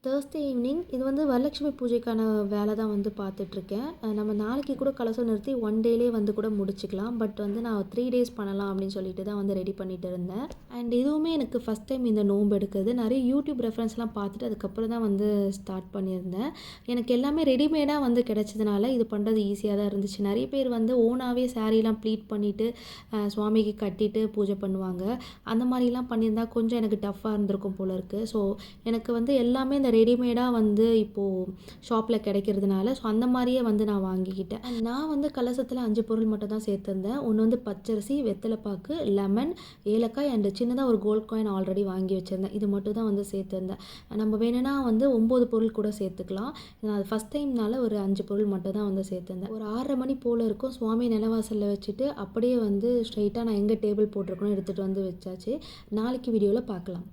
Thursday evening இது வந்து வரலட்சுமி பூஜைக்கான வேலை தான் வந்து பார்த்துட்ருக்கேன். நம்ம நாளைக்கு கூட கலசம் நிறுத்தி ஒன் டேலேயே வந்து கூட முடிச்சுக்கலாம். பட் வந்து நான் 3 டேஸ் பண்ணலாம் அப்படின்னு சொல்லிட்டு தான் வந்து ரெடி பண்ணிட்டு இருந்தேன். அண்ட் இதுவுமே எனக்கு ஃபஸ்ட் டைம் இந்த நோன்பு எடுக்கிறது. நிறைய யூடியூப் ரெஃபரன்ஸ்லாம் பார்த்துட்டு அதுக்கப்புறம் தான் வந்து ஸ்டார்ட் பண்ணியிருந்தேன். எனக்கு எல்லாமே ரெடிமேடாக வந்து கிடச்சதுனால இது பண்ணுறது ஈஸியாக தான் இருந்துச்சு. நிறைய பேர் வந்து ஓனாகவே சாரீலாம் ப்ளீட் பண்ணிவிட்டு சுவாமிக்கு கட்டிட்டு பூஜை பண்ணுவாங்க. அந்த மாதிரிலாம் பண்ணியிருந்தா கொஞ்சம் எனக்கு டஃப்பாக இருந்திருக்கும் போல இருக்குது. ஸோ எனக்கு வந்து எல்லாமே இந்த ரெடிமேடாக வந்து இப்போது ஷாப்பில் கிடைக்கிறதுனால ஸோ அந்த மாதிரியே வந்து நான் வாங்கிக்கிட்டேன். அண்ட் நான் வந்து கலசத்தில் 5 பொருள் மட்டும் தான் சேர்த்துருந்தேன். ஒன்று வந்து பச்சரிசி, வெத்தலைப்பாக்கு, லெமன், ஏலக்காய் அண்டு சின்னதாக ஒரு கோல்ட் காயின் ஆல்ரெடி வாங்கி வச்சுருந்தேன். இது மட்டும் தான் வந்து சேர்த்துருந்தேன். நம்ம வேணும்னா வந்து 9 பொருள் கூட சேர்த்துக்கலாம். நான் அது ஃபஸ்ட் டைம்னால ஒரு 5 பொருள் மட்டும் தான் வந்து சேர்த்துருந்தேன். ஒரு 6:30 மணி போல் இருக்கும். சுவாமி நிலவாசலில் வச்சுட்டு அப்படியே வந்து ஸ்ட்ரைட்டாக நான் எங்கே டேபிள் போட்டிருக்கணும் எடுத்துகிட்டு வந்து வச்சாச்சு. நாளைக்கு வீடியோவில் பார்க்கலாம்.